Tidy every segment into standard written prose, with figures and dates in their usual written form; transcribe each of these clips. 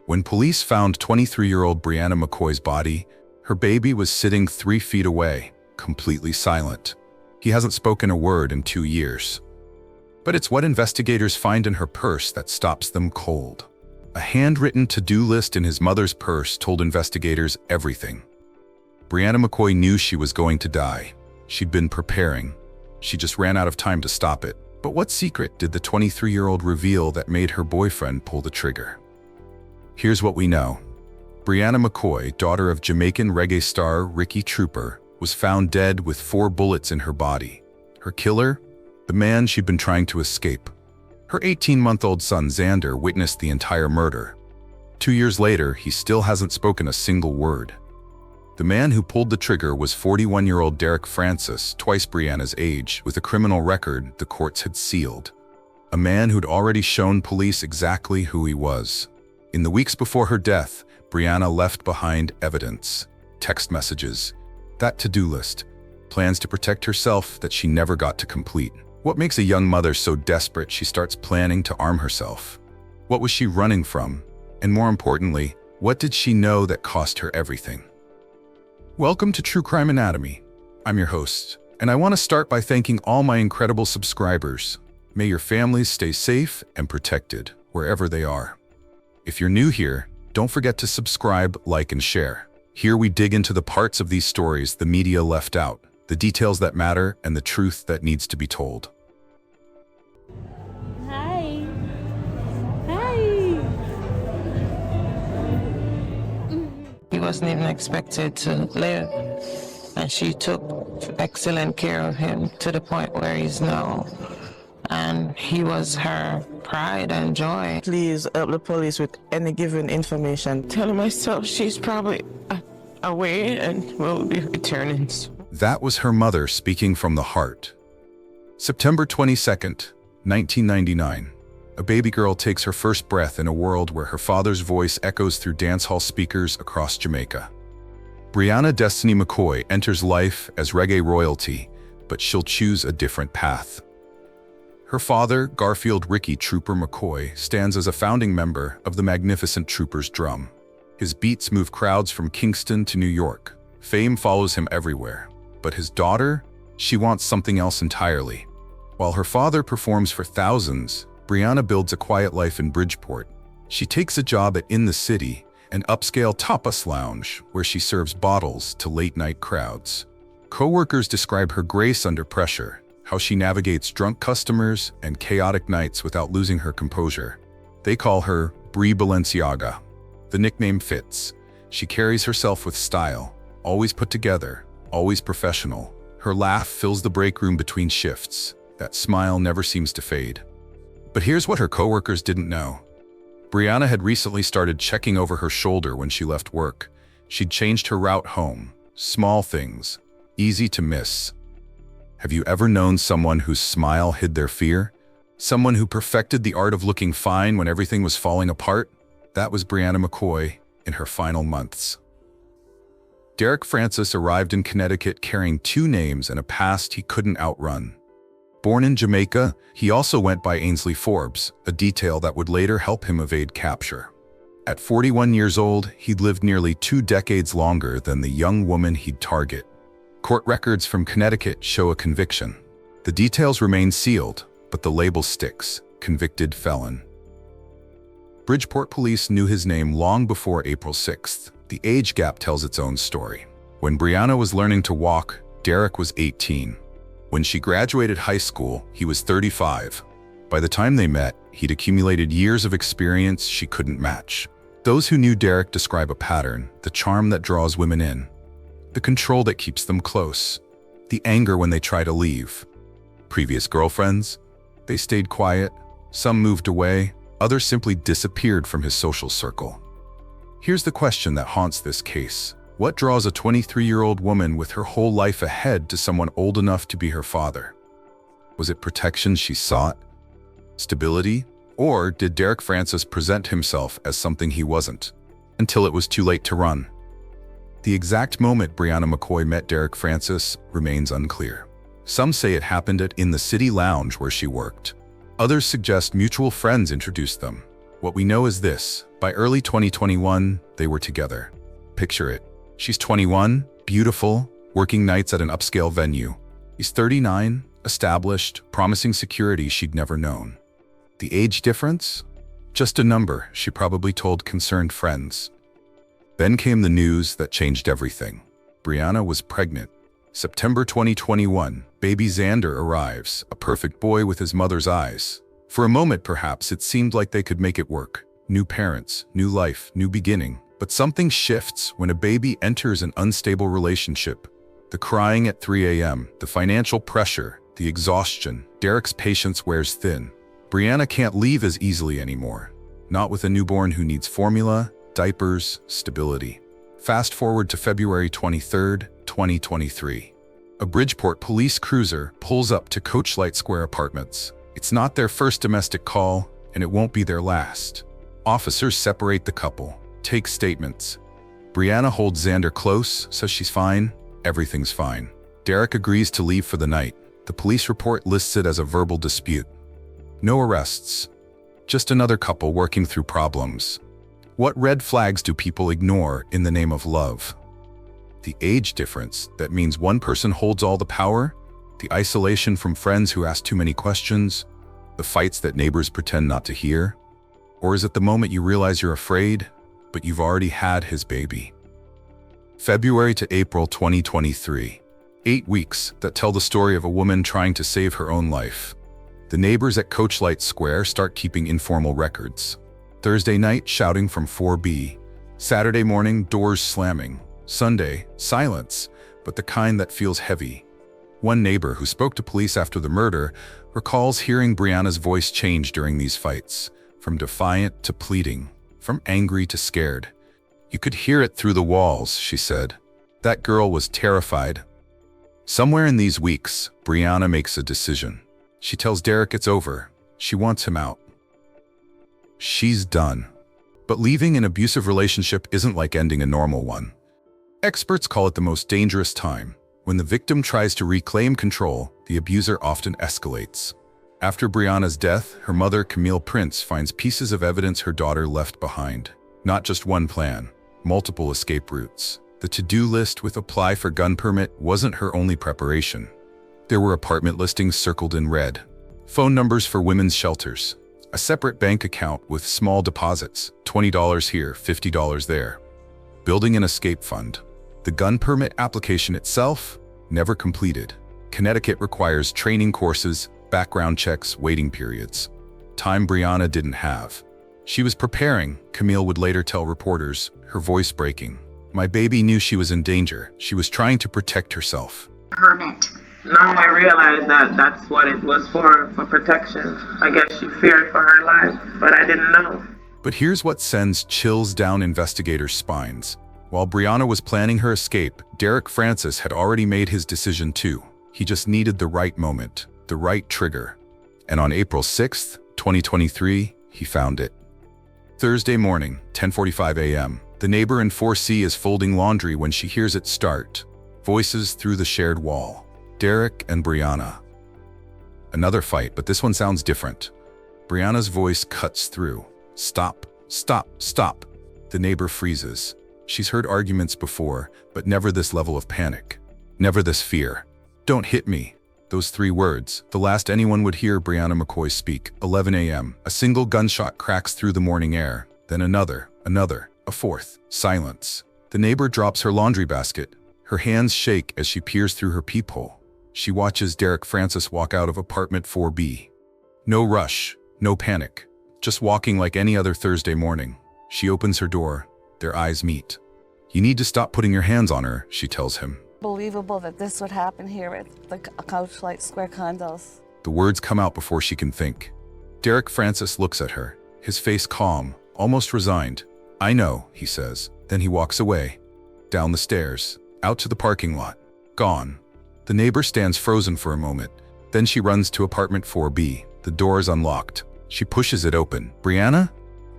When police found 23-year-old Brianna McCoy's body, her baby was sitting 3 feet away, completely silent. He hasn't spoken a word in 2 years. But it's what investigators find in her purse that stops them cold. A handwritten to-do list in his mother's purse told investigators everything. Brianna McCoy knew she was going to die. She'd been preparing. She just ran out of time to stop it. But what secret did the 23-year-old reveal that made her boyfriend pull the trigger? Here's what we know. Brianna McCoy, daughter of Jamaican reggae star Ricky Trooper, was found dead with 4 bullets in her body. Her killer? The man she'd been trying to escape. Her 18-month-old son Xander witnessed the entire murder. 2 years later, he still hasn't spoken a single word. The man who pulled the trigger was 41-year-old Derek Francis, twice Brianna's age, with a criminal record the courts had sealed. A man who'd already shown police exactly who he was. In the weeks before her death, Brianna left behind evidence, text messages, that to-do list, plans to protect herself that she never got to complete. What makes a young mother so desperate she starts planning to arm herself? What was she running from? And more importantly, what did she know that cost her everything? Welcome to True Crime Anatomy. I'm your host, and I want to start by thanking all my incredible subscribers. May your families stay safe and protected wherever they are. If you're new here, don't forget to subscribe, like, and share. Here we dig into the parts of these stories the media left out, the details that matter, and the truth that needs to be told. Hi. Hi. He wasn't even expected to live, and she took excellent care of him to the point where he's now. And he was her pride and joy. Please help the police with any given information. Telling myself she's probably away and will be returning. That was her mother speaking from the heart. September 22nd, 1999. A baby girl takes her first breath in a world where her father's voice echoes through dance hall speakers across Jamaica. Brianna Destiny McCoy enters life as reggae royalty, but she'll choose a different path. Her father, Garfield Ricky Trooper McCoy, stands as a founding member of the magnificent Troopers drum. His beats move crowds from Kingston to New York. Fame follows him everywhere. But his daughter? She wants something else entirely. While her father performs for thousands, Brianna builds a quiet life in Bridgeport. She takes a job at In the City, an upscale tapas lounge where she serves bottles to late-night crowds. Co-workers describe her grace under pressure, how she navigates drunk customers and chaotic nights without losing her composure. They call her Brie Balenciaga. The nickname fits. She carries herself with style, always put together, always professional. Her laugh fills the break room between shifts. That smile never seems to fade. But here's what her coworkers didn't know. Brianna had recently started checking over her shoulder when she left work. She'd changed her route home. Small things, easy to miss. Have you ever known someone whose smile hid their fear? Someone who perfected the art of looking fine when everything was falling apart? That was Brianna McCoy in her final months. Derek Francis arrived in Connecticut carrying 2 names and a past he couldn't outrun. Born in Jamaica, he also went by Ainsley Forbes, a detail that would later help him evade capture. At 41 years old, he'd lived nearly 2 decades longer than the young woman he'd target. Court records from Connecticut show a conviction. The details remain sealed, but the label sticks: convicted felon. Bridgeport police knew his name long before April 6th. The age gap tells its own story. When Brianna was learning to walk, Derek was 18. When she graduated high school, he was 35. By the time they met, he'd accumulated years of experience she couldn't match. Those who knew Derek describe a pattern: the charm that draws women in, the control that keeps them close, the anger when they try to leave. Previous girlfriends? They stayed quiet. Some moved away. Others simply disappeared from his social circle. Here's the question that haunts this case. What draws a 23-year-old woman with her whole life ahead to someone old enough to be her father? Was it protection she sought? Stability? Or did Derek Francis present himself as something he wasn't, until it was too late to run? The exact moment Brianna McCoy met Derek Francis remains unclear. Some say it happened at In the City lounge where she worked. Others suggest mutual friends introduced them. What we know is this: by early 2021, they were together. Picture it. She's 21, beautiful, working nights at an upscale venue. He's 39, established, promising security she'd never known. The age difference? Just a number, she probably told concerned friends. Then came the news that changed everything. Brianna was pregnant. September 2021, baby Xander arrives, a perfect boy with his mother's eyes. For a moment, perhaps, it seemed like they could make it work. New parents, new life, new beginning. But something shifts when a baby enters an unstable relationship. The crying at 3 a.m., the financial pressure, the exhaustion. Derek's patience wears thin. Brianna can't leave as easily anymore. Not with a newborn who needs formula, diapers, stability. Fast forward to February 23, 2023. A Bridgeport police cruiser pulls up to Coachlight Square Apartments. It's not their first domestic call, and it won't be their last. Officers separate the couple, take statements. Brianna holds Xander close, says she's fine, everything's fine. Derek agrees to leave for the night. The police report lists it as a verbal dispute. No arrests, just another couple working through problems. What red flags do people ignore in the name of love? The age difference, that means one person holds all the power? The isolation from friends who ask too many questions? The fights that neighbors pretend not to hear? Or is it the moment you realize you're afraid, but you've already had his baby? February to April 2023. 8 weeks that tell the story of a woman trying to save her own life. The neighbors at Coachlight Square start keeping informal records. Thursday night, shouting from 4B. Saturday morning, doors slamming. Sunday, silence, but the kind that feels heavy. One neighbor who spoke to police after the murder recalls hearing Brianna's voice change during these fights, from defiant to pleading, from angry to scared. You could hear it through the walls, she said. That girl was terrified. Somewhere in these weeks, Brianna makes a decision. She tells Derek it's over. She wants him out. She's done. But leaving an abusive relationship isn't like ending a normal one. Experts call it the most dangerous time. When the victim tries to reclaim control, the abuser often escalates. After Brianna's death, her mother, Camille Prince, finds pieces of evidence her daughter left behind. Not just one plan, multiple escape routes. The to-do list with apply for gun permit wasn't her only preparation. There were apartment listings circled in red, phone numbers for women's shelters, a separate bank account with small deposits, $20 here, $50 there. Building an escape fund. The gun permit application itself, never completed. Connecticut requires training courses, background checks, waiting periods. Time Brianna didn't have. She was preparing, Camille would later tell reporters, her voice breaking. My baby knew she was in danger. She was trying to protect herself. Permit. Now I realize that that's what it was for protection. I guess she feared for her life, but I didn't know. But here's what sends chills down investigators' spines. While Brianna was planning her escape, Derek Francis had already made his decision too. He just needed the right moment, the right trigger. And on April 6th, 2023, he found it. Thursday morning, 10:45 a.m., the neighbor in 4C is folding laundry when she hears it start. Voices through the shared wall. Derek and Brianna. Another fight, but this one sounds different. Brianna's voice cuts through. Stop, stop, stop. The neighbor freezes. She's heard arguments before, but never this level of panic. Never this fear. Don't hit me. Those 3 words, the last anyone would hear Brianna McCoy speak. 11 a.m. A single gunshot cracks through the morning air. Then another, a fourth. Silence. The neighbor drops her laundry basket. Her hands shake as she peers through her peephole. She watches Derek Francis walk out of apartment 4B. No rush, no panic. Just walking like any other Thursday morning. She opens her door. Their eyes meet. You need to stop putting your hands on her, she tells him. Believable that this would happen here at the Coachlight Square condos. The words come out before she can think. Derek Francis looks at her, his face calm, almost resigned. I know, he says. Then he walks away. Down the stairs, out to the parking lot. Gone. The neighbor stands frozen for a moment. Then she runs to apartment 4B. The door is unlocked. She pushes it open. Brianna?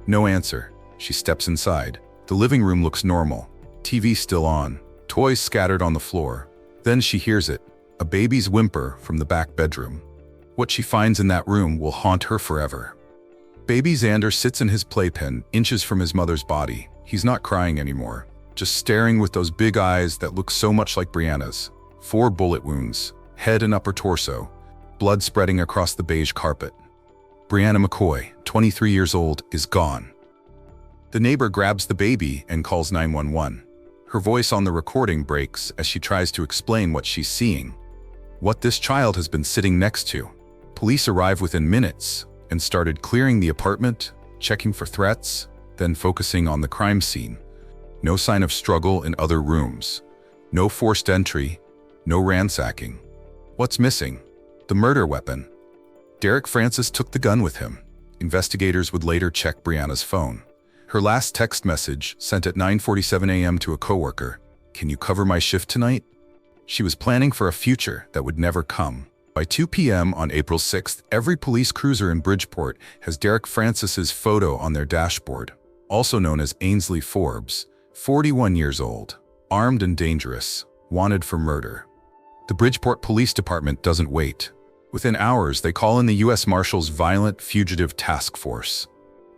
No answer. She steps inside. The living room looks normal. TV still on. Toys scattered on the floor. Then she hears it. A baby's whimper from the back bedroom. What she finds in that room will haunt her forever. Baby Xander sits in his playpen, inches from his mother's body. He's not crying anymore, just staring with those big eyes that look so much like Brianna's. 4 bullet wounds, head and upper torso, blood spreading across the beige carpet. Brianna McCoy, 23 years old, is gone. The neighbor grabs the baby and calls 911. Her voice on the recording breaks as she tries to explain what she's seeing, what this child has been sitting next to. Police arrive within minutes and started clearing the apartment, checking for threats, then focusing on the crime scene. No sign of struggle in other rooms. No forced entry. No ransacking. What's missing? The murder weapon. Derek Francis took the gun with him. Investigators would later check Brianna's phone. Her last text message, sent at 9:47 a.m. to a coworker, "Can you cover my shift tonight?" She was planning for a future that would never come. By 2 p.m. on April 6th, every police cruiser in Bridgeport has Derek Francis's photo on their dashboard, also known as Ainsley Forbes, 41 years old, armed and dangerous, wanted for murder. The Bridgeport Police Department doesn't wait. Within hours, they call in the U.S. Marshals Violent Fugitive Task Force.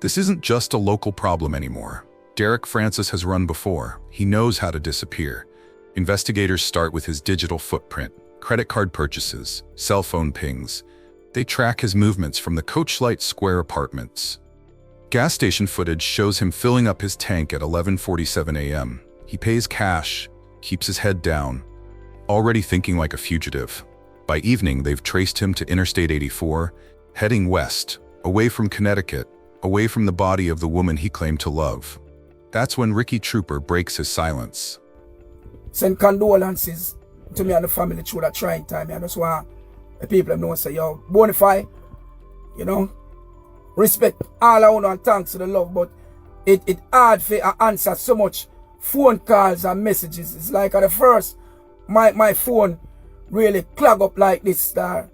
This isn't just a local problem anymore. Derek Francis has run before. He knows how to disappear. Investigators start with his digital footprint, credit card purchases, cell phone pings. They track his movements from the Coachlight Square apartments. Gas station footage shows him filling up his tank at 11:47 a.m. He pays cash, keeps his head down, already thinking like a fugitive. By evening, they've traced him to Interstate 84, heading west, away from Connecticut, away from the body of the woman he claimed to love. That's when Ricky Trooper breaks his silence. Send condolences to me and the family through that trying time. I just want the people know, say, yo, bonafide, respect all I want and thanks to the love, but it hard for answer so much phone calls and messages. It's like at the first, my phone really clog up like this, star,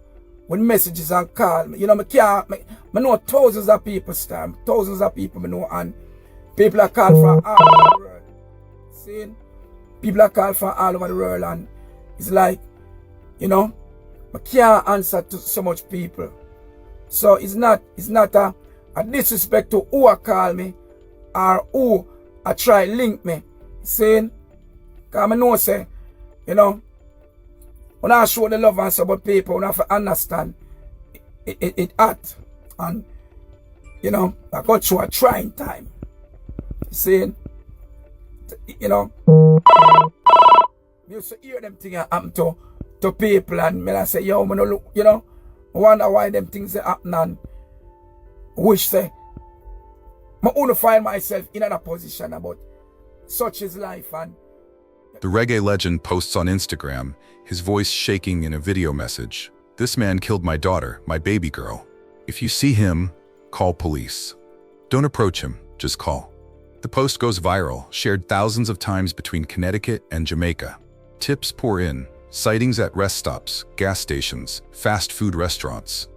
with messages and call. Me know thousands of people, star, thousands of people me know, and people are called from all over the world. See? People are called from all over the world, and it's like, I can't answer to so much people. So it's not a disrespect to who I call me or who I try link me. Saying, because I know say, when I show the love and support people, when I have to understand it hot. And I go through a trying time. Saying, you used to hear them things happen to people, and I say, yo, I look, I wonder why them things happen, and wish say, I want to find myself in a position about such is life. And the reggae legend posts on Instagram, his voice shaking in a video message. "This man killed my daughter, my baby girl. If you see him, call police. Don't approach him, just call." The post goes viral, shared thousands of times between Connecticut and Jamaica. Tips pour in, sightings at rest stops, gas stations, fast food restaurants.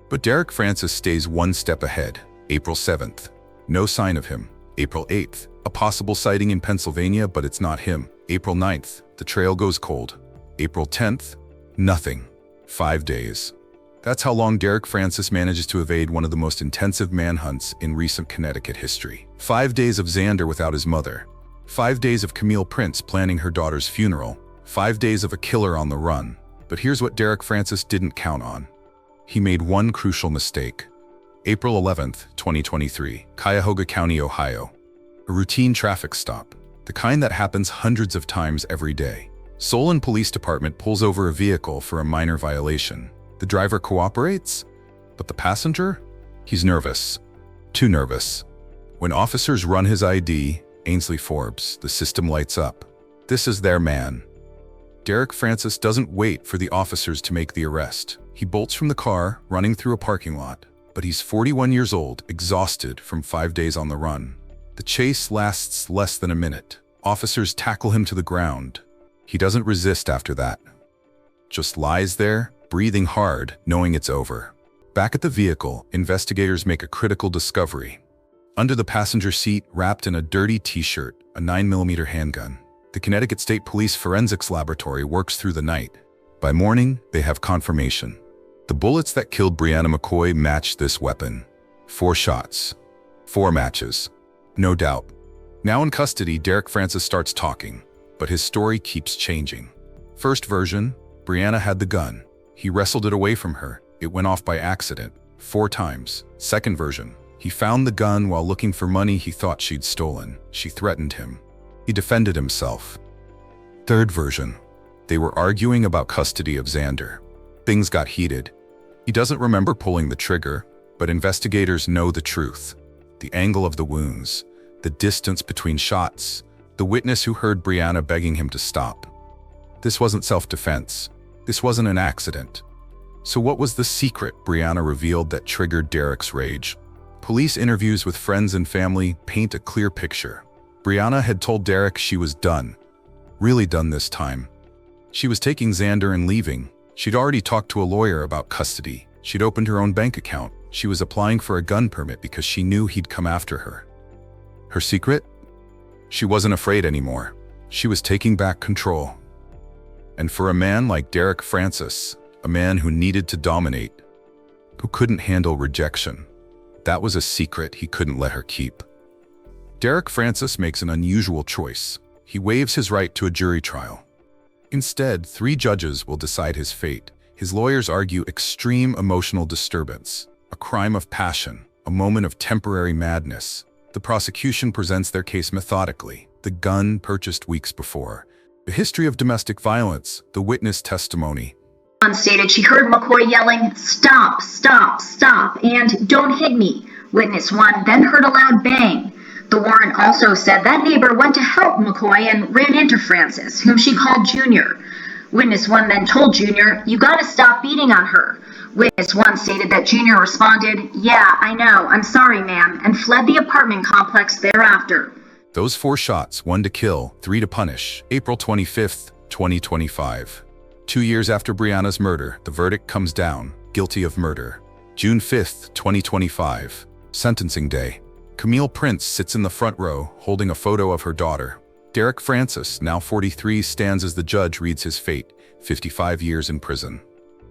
But Derek Francis stays one step ahead. April 7th, no sign of him. April 8th, a possible sighting in Pennsylvania, but it's not him. April 9th, the trail goes cold. April 10th, nothing. 5 days. That's how long Derek Francis manages to evade one of the most intensive manhunts in recent Connecticut history. 5 days of Xander without his mother. 5 days of Camille Prince planning her daughter's funeral. 5 days of a killer on the run. But here's what Derek Francis didn't count on. He made one crucial mistake. April 11th, 2023, Cuyahoga County, Ohio. A routine traffic stop, the kind that happens hundreds of times every day. Solon Police Department pulls over a vehicle for a minor violation. The driver cooperates, but the passenger? He's nervous. Too nervous. When officers run his ID, Ainsley Forbes, the system lights up. This is their man. Derek Francis doesn't wait for the officers to make the arrest. He bolts from the car, running through a parking lot. But he's 41 years old, exhausted from 5 days on the run. The chase lasts less than a minute. Officers tackle him to the ground. He doesn't resist after that. Just lies there, breathing hard, knowing it's over. Back at the vehicle, investigators make a critical discovery. Under the passenger seat, wrapped in a dirty t-shirt, a 9mm handgun. The Connecticut State Police Forensics Laboratory works through the night. By morning, they have confirmation. The bullets that killed Brianna McCoy match this weapon. 4 shots. 4 matches. No doubt. Now in custody, Derek Francis starts talking, but his story keeps changing. First version, Brianna had the gun. He wrestled it away from her. It went off by accident, 4 times. Second version, he found the gun while looking for money he thought she'd stolen. She threatened him. He defended himself. Third version, they were arguing about custody of Xander. Things got heated. He doesn't remember pulling the trigger, but investigators know the truth. The angle of the wounds, the distance between shots, the witness who heard Brianna begging him to stop. This wasn't self-defense. This wasn't an accident. So what was the secret Brianna revealed that triggered Derek's rage? Police interviews with friends and family paint a clear picture. Brianna had told Derek she was done. Really done this time. She was taking Xander and leaving. She'd already talked to a lawyer about custody. She'd opened her own bank account. She was applying for a gun permit because she knew he'd come after her. Her secret? She wasn't afraid anymore. She was taking back control. And for a man like Derek Francis, a man who needed to dominate, who couldn't handle rejection, that was a secret he couldn't let her keep. Derek Francis makes an unusual choice. He waives his right to a jury trial. Instead, 3 judges will decide his fate. His lawyers argue extreme emotional disturbance, a crime of passion, a moment of temporary madness. The prosecution presents their case methodically. The gun purchased weeks before. The history of domestic violence, the witness testimony. One stated she heard McCoy yelling, "Stop, stop, stop," and "Don't hit me." Witness 1 then heard a loud bang. The warrant also said that neighbor went to help McCoy and ran into Francis, whom she called Junior. Witness 1 then told Junior, "You gotta stop beating on her." Witness 1 stated that Junior responded, "Yeah, I know, I'm sorry, ma'am," and fled the apartment complex thereafter. Those 4 shots, 1 to kill, 3 to punish. April 25th, 2025. 2 years after Brianna's murder, the verdict comes down, guilty of murder. June 5th, 2025. Sentencing day. Camille Prince sits in the front row, holding a photo of her daughter. Derek Francis, now 43, stands as the judge reads his fate, 55 years in prison.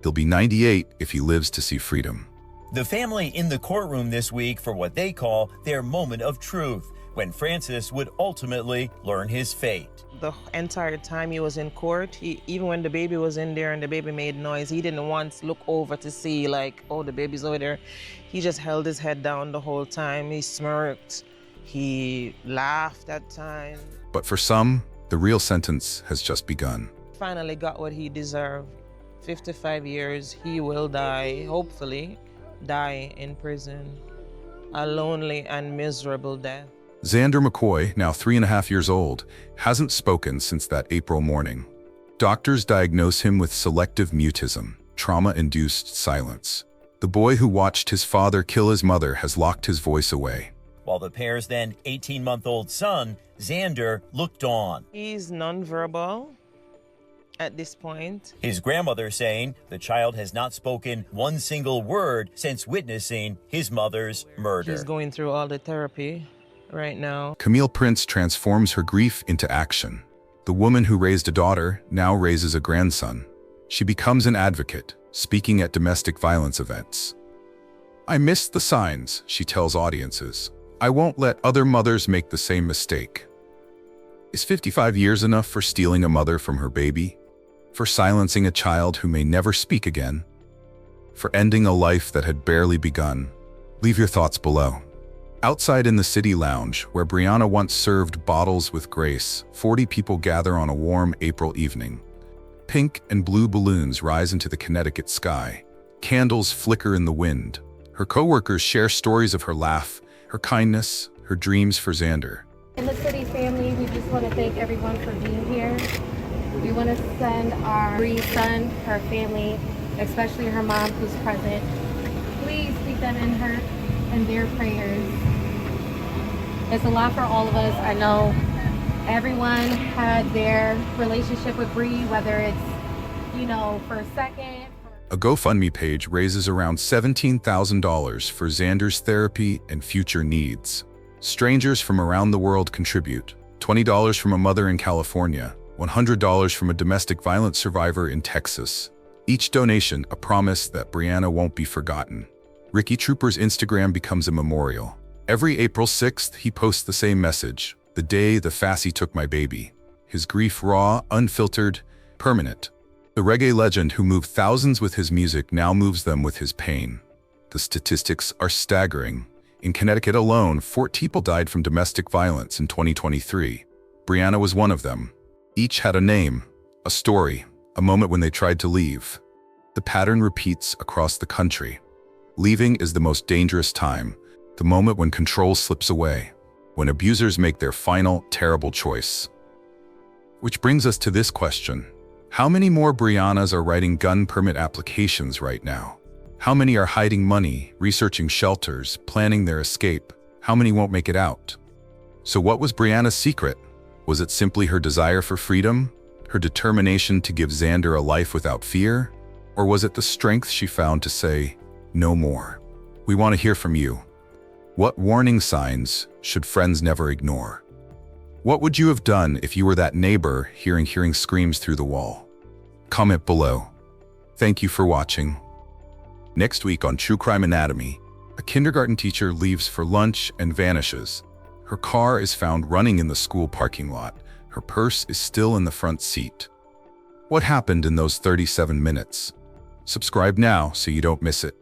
He'll be 98 if he lives to see freedom. The family in the courtroom this week for what they call their moment of truth, when Francis would ultimately learn his fate. The entire time he was in court, even when the baby was in there and the baby made noise, he didn't once look over to see like, oh, the baby's over there. He just held his head down the whole time. He smirked. He laughed at times. But for some, the real sentence has just begun. Finally got what he deserved. 55 years, he will die, hopefully, die in prison. A lonely and miserable death. Xander McCoy, now 3.5 years old, hasn't spoken since that April morning. Doctors diagnose him with selective mutism, trauma-induced silence. The boy who watched his father kill his mother has locked his voice away. While the pair's then 18-month-old son, Xander, looked on. He's nonverbal at this point. His grandmother saying the child has not spoken one single word since witnessing his mother's murder. He's going through all the therapy right now. Camille Prince transforms her grief into action. The woman who raised a daughter now raises a grandson. She becomes an advocate, speaking at domestic violence events. "I missed the signs," she tells audiences. "I won't let other mothers make the same mistake." Is 55 years enough for stealing a mother from her baby? For silencing a child who may never speak again? For ending a life that had barely begun? Leave your thoughts below. Outside in the city lounge, where Brianna once served bottles with grace, 40 people gather on a warm April evening. Pink and blue balloons rise into the Connecticut sky. Candles flicker in the wind. Her co-workers share stories of her laugh, her kindness, her dreams for Xander. In the city family, we just want to thank everyone for being here. We want to send our son, her family, especially her mom who's present. Please keep them in their prayers. It's a lot for all of us. I know everyone had their relationship with Bree, whether it's, for a second. A GoFundMe page raises around $17,000 for Xander's therapy and future needs. Strangers from around the world contribute. $20 from a mother in California, $100 from a domestic violence survivor in Texas. Each donation a promise that Brianna won't be forgotten. Ricky Trooper's Instagram becomes a memorial. Every April 6th, he posts the same message: the day the Fassie took my baby. His grief raw, unfiltered, permanent. The reggae legend who moved thousands with his music now moves them with his pain. The statistics are staggering. In Connecticut alone, 4 people died from domestic violence in 2023. Brianna was one of them. Each had a name, a story, a moment when they tried to leave. The pattern repeats across the country. Leaving is the most dangerous time, the moment when control slips away, when abusers make their final, terrible choice. Which brings us to this question. How many more Briannas are writing gun permit applications right now? How many are hiding money, researching shelters, planning their escape? How many won't make it out? So what was Brianna's secret? Was it simply her desire for freedom? Her determination to give Xander a life without fear? Or was it the strength she found to say, no more? We want to hear from you. What warning signs should friends never ignore? What would you have done if you were that neighbor hearing screams through the wall? Comment below. Thank you for watching. Next week on True Crime Anatomy, a kindergarten teacher leaves for lunch and vanishes. Her car is found running in the school parking lot. Her purse is still in the front seat. What happened in those 37 minutes? Subscribe now so you don't miss it.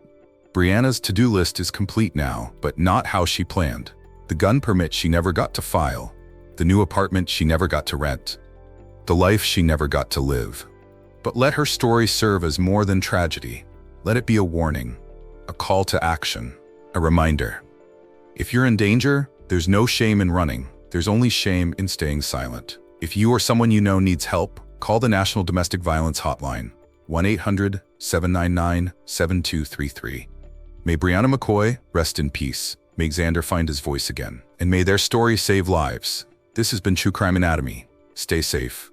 Brianna's to-do list is complete now, but not how she planned. The gun permit she never got to file. The new apartment she never got to rent. The life she never got to live. But let her story serve as more than tragedy. Let it be a warning, a call to action, a reminder. If you're in danger, there's no shame in running. There's only shame in staying silent. If you or someone you know needs help, call the National Domestic Violence Hotline, 1-800-799-7233. May Brianna McCoy rest in peace. May Xander find his voice again. And may their story save lives. This has been True Crime Anatomy. Stay safe.